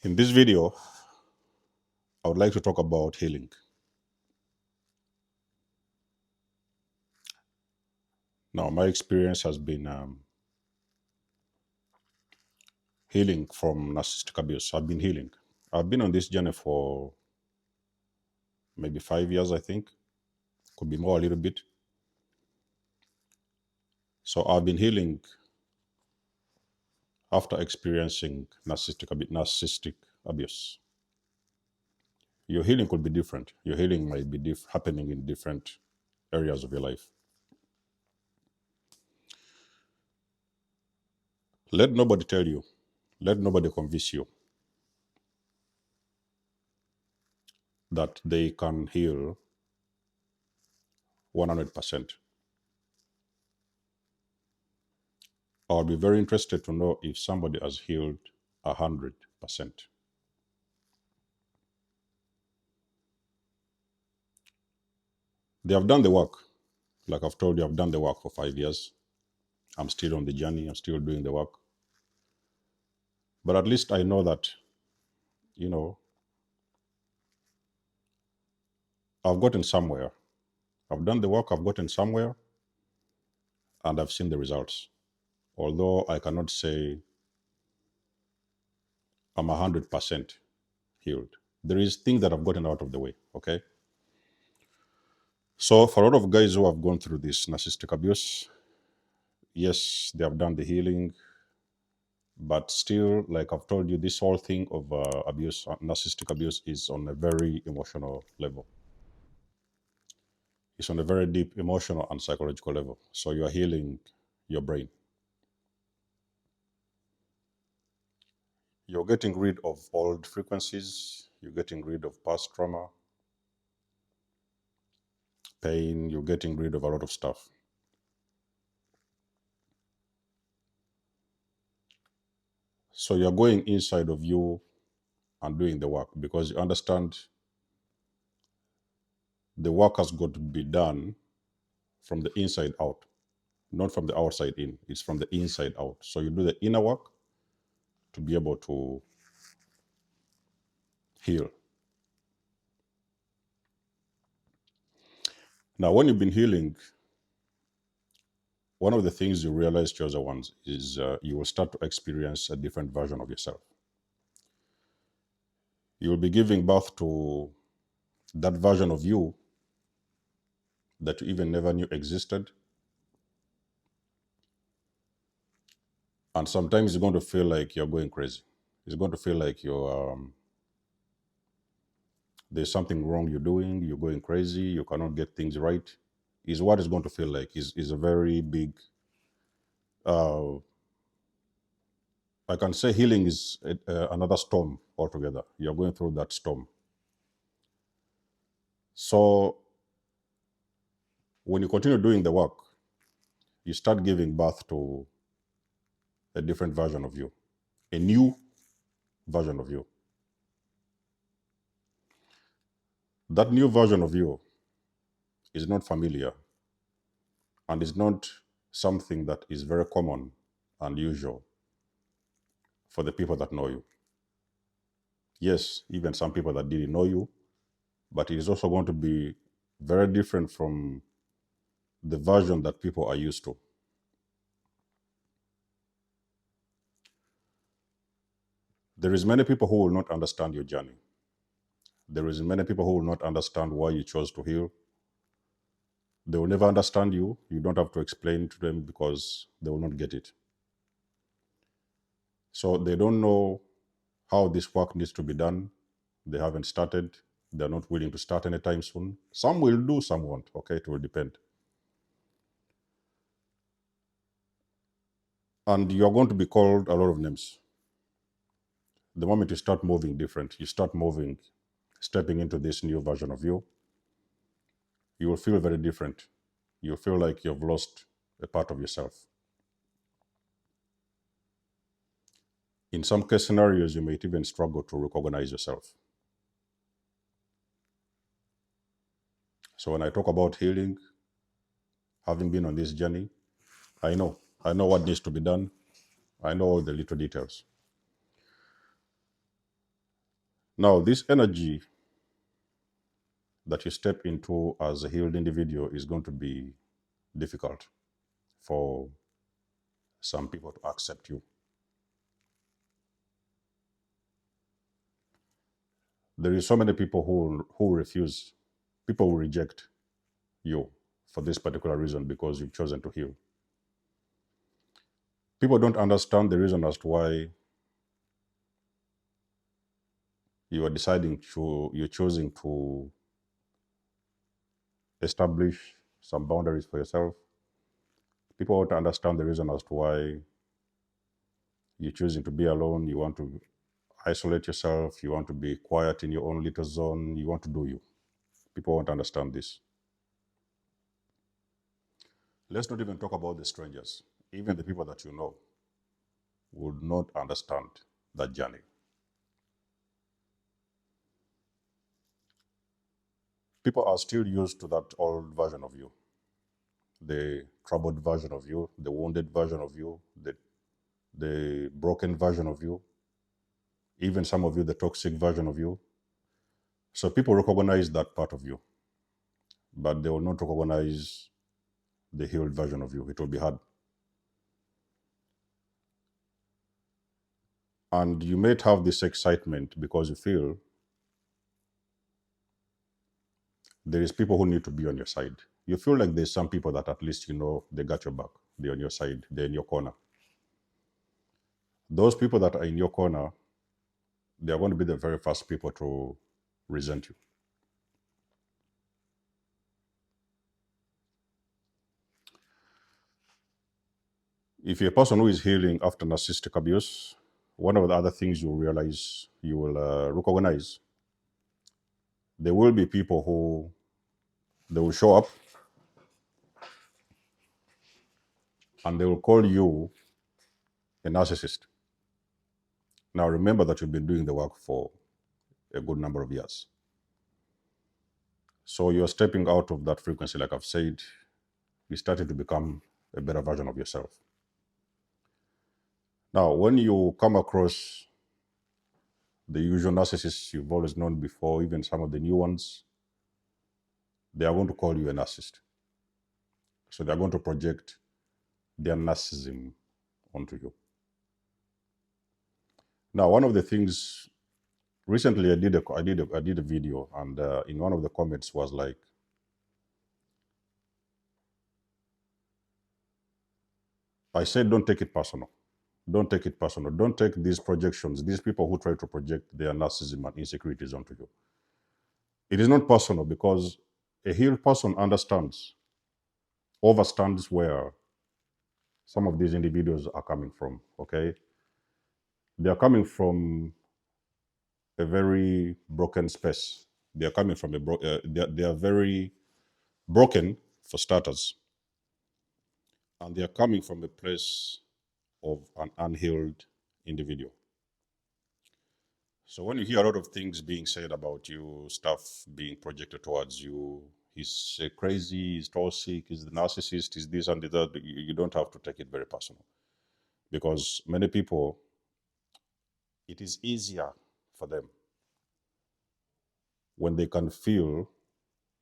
In this video, I would like to talk about healing. Now, my experience has been healing from narcissistic abuse. I've been healing. I've been on this journey for maybe 5 years, I think. Could be more a little bit. So I've been healing after experiencing narcissistic abuse. Your healing could be different. Your healing might be happening in different areas of your life. Let nobody tell you, let nobody convince you that they can heal 100%. I'll be very interested to know if somebody has healed 100%. They have done the work. Like I've told you, I've done the work for 5 years. I'm still on the journey. I'm still doing the work. But at least I know that, I've gotten somewhere. I've done the work, I've gotten somewhere, and I've seen the results. Although I cannot say I'm 100% healed. There is things that I've gotten out of the way, okay? So for a lot of guys who have gone through this narcissistic abuse, yes, they have done the healing, but still, like I've told you, this whole thing of abuse, narcissistic abuse, is on a very emotional level. It's on a very deep emotional and psychological level. So you are healing your brain. You're getting rid of old frequencies. You're getting rid of past trauma, pain. You're getting rid of a lot of stuff. So you're going inside of you and doing the work because you understand the work has got to be done from the inside out, not from the outside in. It's from the inside out. So you do the inner work to be able to heal. Now, when you've been healing, one of the things you realize, chosen ones, is you will start to experience a different version of yourself. You will be giving birth to that version of you that you even never knew existed. And sometimes you're going to feel like you're going crazy. It's going to feel like there's something wrong you're doing, you're going crazy, you cannot get things right, is what it's going to feel like. Is a very big, I can say healing is another storm altogether. You're going through that storm. So when you continue doing the work, you start giving birth to a different version of you, a new version of you. That new version of you is not familiar and is not something that is very common and usual for the people that know you. Yes, even some people that didn't know you, but it is also going to be very different from the version that people are used to. There is many people who will not understand your journey. There is many people who will not understand why you chose to heal. They will never understand you. You don't have to explain to them because they will not get it. So they don't know how this work needs to be done. They haven't started. They're not willing to start anytime soon. Some will do, some won't. Okay, it will depend. And you're going to be called a lot of names. The moment you start moving different, you start moving, stepping into this new version of you, you will feel very different. You'll feel like you've lost a part of yourself. In some case scenarios, you might even struggle to recognize yourself. So when I talk about healing, having been on this journey, I know what needs to be done. I know all the little details. Now, this energy that you step into as a healed individual is going to be difficult for some people to accept you. There is so many people who refuse, people will reject you for this particular reason because you've chosen to heal. People don't understand the reason as to why you're choosing to establish some boundaries for yourself. People want to understand the reason as to why you're choosing to be alone. You want to isolate yourself. You want to be quiet in your own little zone. You want to do you. People won't understand this. Let's not even talk about the strangers. Even the people that you know would not understand that journey. People are still used to that old version of you, the troubled version of you, the wounded version of you, the broken version of you, even some of you, the toxic version of you. So people recognize that part of you, but they will not recognize the healed version of you. It will be hard. And you might have this excitement because you feel there is people who need to be on your side. You feel like there's some people that at least you know they got your back. They're on your side. They're in your corner. Those people that are in your corner, they are going to be the very first people to resent you. If you're a person who is healing after narcissistic abuse, one of the other things you'll realize, you will recognize, there will be people who they will show up and they will call you a narcissist. Now remember that you've been doing the work for a good number of years. So you're stepping out of that frequency, like I've said, you're starting to become a better version of yourself. Now, when you come across the usual narcissists you've always known before, even some of the new ones, they are going to call you a narcissist. So they're going to project their narcissism onto you. Now, one of the things recently I did a video, and in one of the comments was like, I said, don't take it personal. Don't take it personal. Don't take these projections, these people who try to project their narcissism and insecurities onto you. It is not personal because a healed person overstands where some of these individuals are coming from. Okay, they are coming from a very broken space. They are coming from they are very broken for starters, and they are coming from a place of an unhealed individual. So when you hear a lot of things being said about you, stuff being projected towards you, he's crazy, he's toxic, he's the narcissist, he's this and that, you don't have to take it very personal. Because many people, it is easier for them when they can feel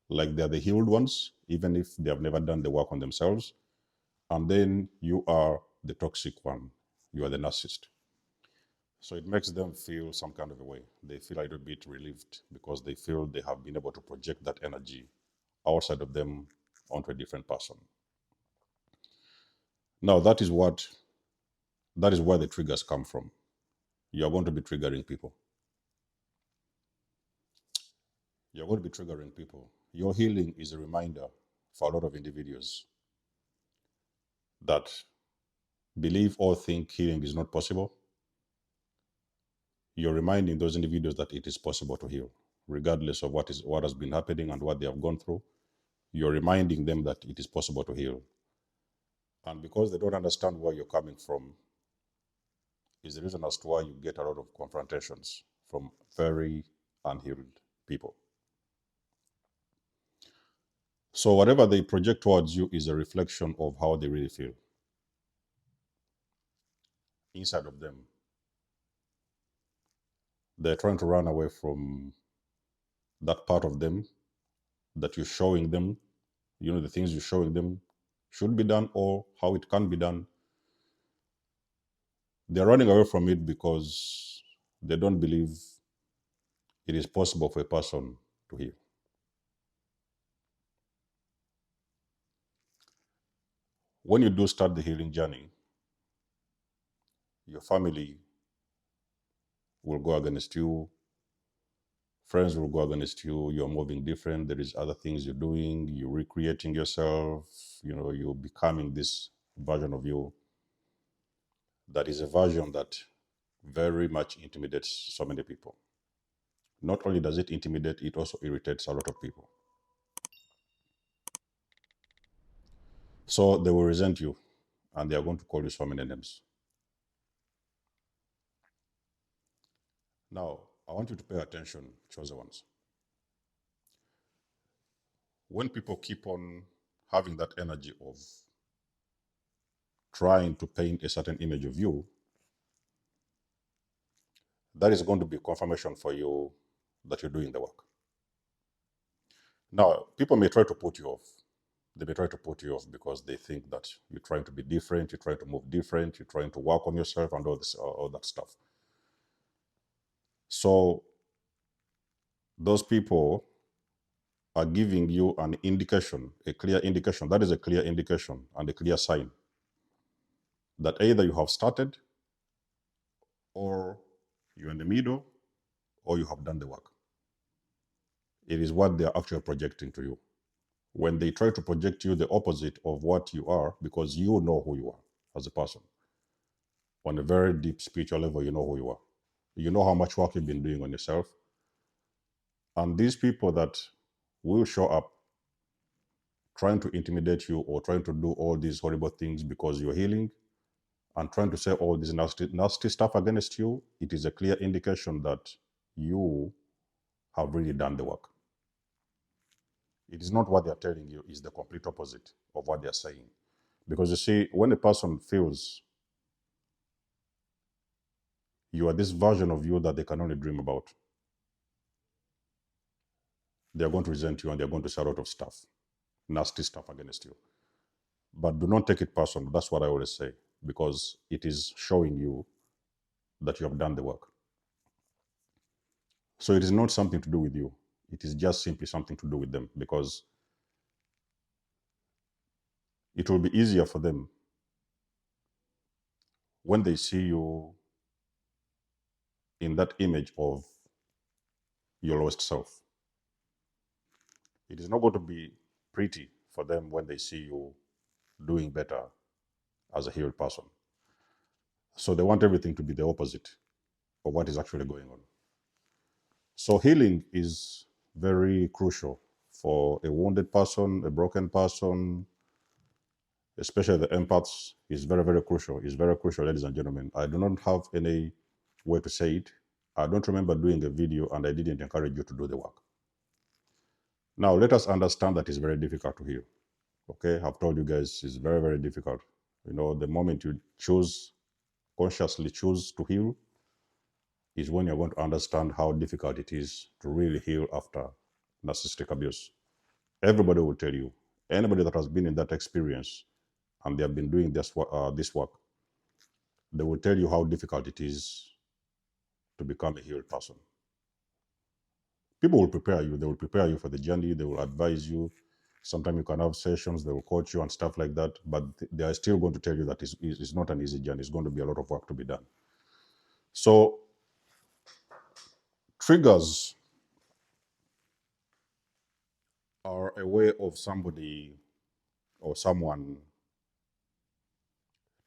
like they're the healed ones, even if they have never done the work on themselves. And then you are the toxic one, you are the narcissist. So it makes them feel some kind of a way. They feel a little bit relieved because they feel they have been able to project that energy outside of them onto a different person. Now that is where the triggers come from. You're going to be triggering people. You're going to be triggering people. Your healing is a reminder for a lot of individuals that believe or think healing is not possible. You're reminding those individuals that it is possible to heal, regardless of what has been happening and what they have gone through. You're reminding them that it is possible to heal. And because they don't understand where you're coming from, is the reason as to why you get a lot of confrontations from very unhealed people. So whatever they project towards you is a reflection of how they really feel inside of them. They're trying to run away from that part of them that you're showing them, the things you're showing them should be done or how it can be done. They're running away from it because they don't believe it is possible for a person to heal. When you do start the healing journey, your family will go against you, friends will go against you, you're moving different, there is other things you're doing, you're recreating yourself, you're becoming this version of you that is a version that very much intimidates so many people. Not only does it intimidate, it also irritates a lot of people. So they will resent you and they are going to call you so many names. Now, I want you to pay attention, chosen ones. When people keep on having that energy of trying to paint a certain image of you, that is going to be confirmation for you that you're doing the work. Now, people may try to put you off. They may try to put you off because they think that you're trying to be different, you're trying to move different, you're trying to work on yourself and all that stuff. So those people are giving you an indication, a clear indication. That is a clear indication and a clear sign that either you have started or you're in the middle or you have done the work. It is what they're actually projecting to you. When they try to project you the opposite of what you are, because you know who you are as a person, on a very deep spiritual level, you know who you are. You know how much work you've been doing on yourself. And these people that will show up trying to intimidate you or trying to do all these horrible things because you're healing and trying to say all this nasty stuff against you, it is a clear indication that you have really done the work. It is not what they're telling you, it's the complete opposite of what they're saying. Because you see, when a person feels you are this version of you that they can only dream about, they're going to resent you and they're going to say a lot of stuff, nasty stuff against you. But do not take it personal. That's what I always say, because it is showing you that you have done the work. So it is not something to do with you. It is just simply something to do with them, because it will be easier for them when they see you in that image of your lowest self. It is not going to be pretty for them when they see you doing better as a healed person. So they want everything to be the opposite of what is actually going on. So healing is very crucial for a wounded person, a broken person, especially the empaths, is very, very crucial. It's very crucial, ladies and gentlemen. I do not have any way to say it. I don't remember doing a video and I didn't encourage you to do the work. Now, let us understand that it's very difficult to heal. Okay, I've told you guys it's very, very difficult. The moment you consciously choose to heal, is when you're going to understand how difficult it is to really heal after narcissistic abuse. Everybody will tell you, anybody that has been in that experience and they have been doing this work, they will tell you how difficult it is to become a healed person. People will prepare you. They will prepare you for the journey. They will advise you. Sometimes you can have sessions. They will coach you and stuff like that. But they are still going to tell you that it's not an easy journey. It's going to be a lot of work to be done. So triggers are a way of somebody or someone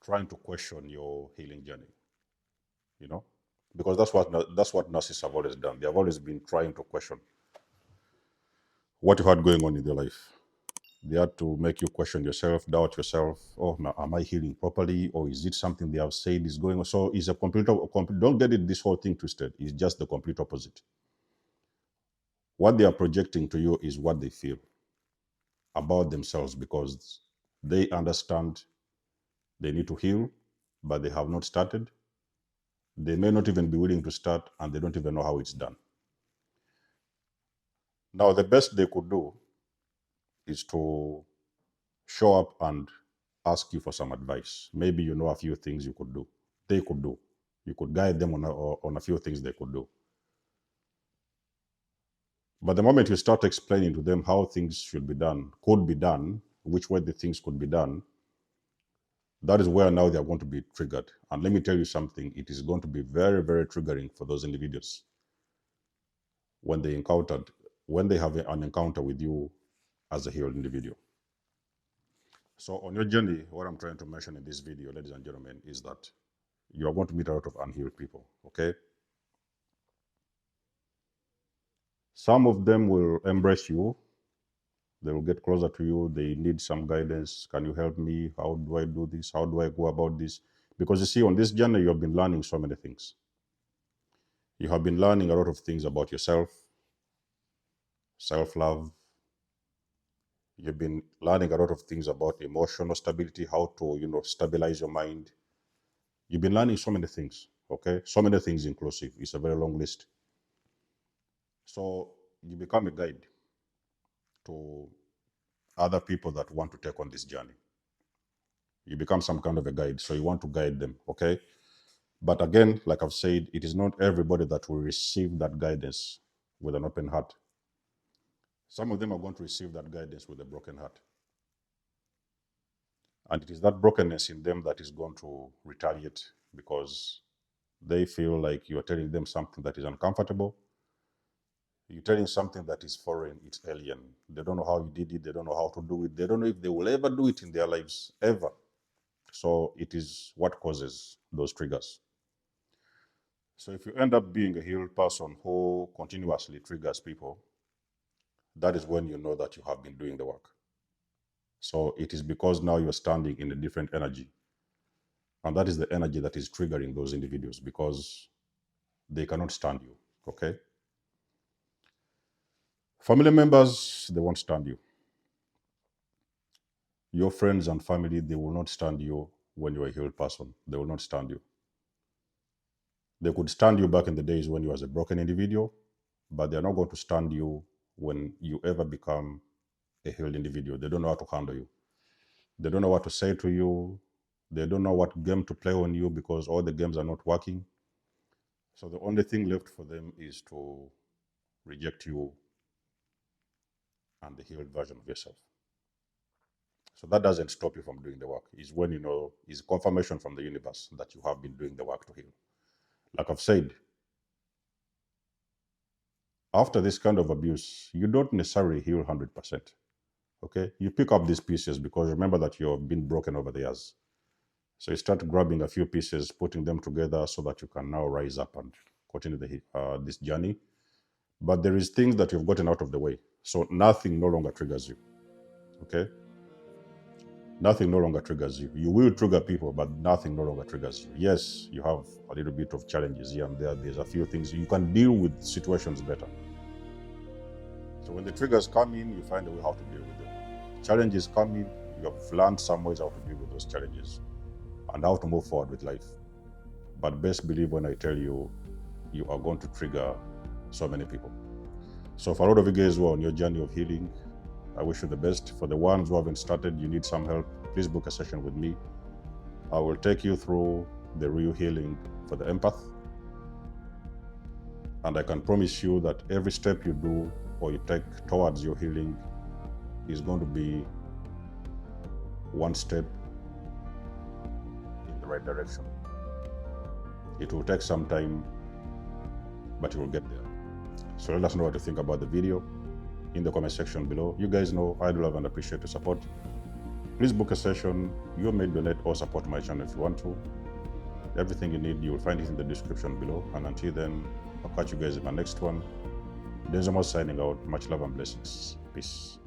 trying to question your healing journey, because that's what narcissists have always done. They have always been trying to question what you had going on in your life. They had to make you question yourself, doubt yourself. Oh, now, am I healing properly, or is it something they have said is going on? So it's a complete. Don't get it. This whole thing twisted. It's just the complete opposite. What they are projecting to you is what they feel about themselves, because they understand they need to heal, but they have not started. They may not even be willing to start, and they don't even know how it's done. Now, the best they could do is to show up and ask you for some advice. Maybe you know a few things you could do, they could do. You could guide them on a few things they could do. But the moment you start explaining to them how things should be done, could be done, which way the things could be done, that is where now they are going to be triggered. And let me tell you something, it is going to be very, very triggering for those individuals when they have an encounter with you as a healed individual. So on your journey, what I'm trying to mention in this video, ladies and gentlemen, is that you are going to meet a lot of unhealed people, okay? Some of them will embrace you. They will get closer to you. They need some guidance. Can you help me? How do I do this? How do I go about this? Because you see, on this journey, you have been learning so many things. You have been learning a lot of things about yourself, self-love. You've been learning a lot of things about emotional stability, how to, stabilize your mind. You've been learning so many things, okay? So many things inclusive. It's a very long list. So you become a guide to other people that want to take on this journey. You become some kind of a guide, so you want to guide them, okay? But again, like I've said, it is not everybody that will receive that guidance with an open heart. Some of them are going to receive that guidance with a broken heart. And it is that brokenness in them that is going to retaliate, because they feel like you are telling them something that is uncomfortable. You're telling something that is foreign, it's alien. They don't know how you did it. They don't know how to do it. They don't know if they will ever do it in their lives, ever. So it is what causes those triggers. So if you end up being a healed person who continuously triggers people, that is when you know that you have been doing the work. So it is because now you're standing in a different energy. And that is the energy that is triggering those individuals, because they cannot stand you, okay? Family members, they won't stand you. Your friends and family, they will not stand you when you're a healed person. They will not stand you. They could stand you back in the days when you was a broken individual, but they're not going to stand you when you ever become a healed individual. They don't know how to handle you. They don't know what to say to you. They don't know what game to play on you, because all the games are not working. So the only thing left for them is to reject you and the healed version of yourself. So that doesn't stop you from doing the work. It's when it's confirmation from the universe that you have been doing the work to heal. Like I've said, after this kind of abuse, you don't necessarily heal 100%. Okay? You pick up these pieces, because remember that you've been broken over the years. So you start grabbing a few pieces, putting them together so that you can now rise up and continue this journey. But there is things that you've gotten out of the way. So nothing no longer triggers you. Okay? Nothing no longer triggers you. You will trigger people, but nothing no longer triggers you. Yes, you have a little bit of challenges here and there. There's a few things. You can deal with situations better. So when the triggers come in, you find a way how to deal with them. Challenges come in, you have learned some ways how to deal with those challenges and how to move forward with life. But best believe when I tell you, you are going to trigger so many people. So for a lot of you guys who are on your journey of healing, I wish you the best. For the ones who haven't started, you need some help, please book a session with me. I will take you through the real healing for the empath. And I can promise you that every step you do or you take towards your healing is going to be one step in the right direction. It will take some time, but you will get there. So let us know what you think about the video in the comment section below. You guys know I do love and appreciate your support. Please book a session. You may donate or support my channel if you want to. Everything you need, you will find it in the description below. And until then, I'll catch you guys in my next one. Denzamo signing out. Much love and blessings. Peace.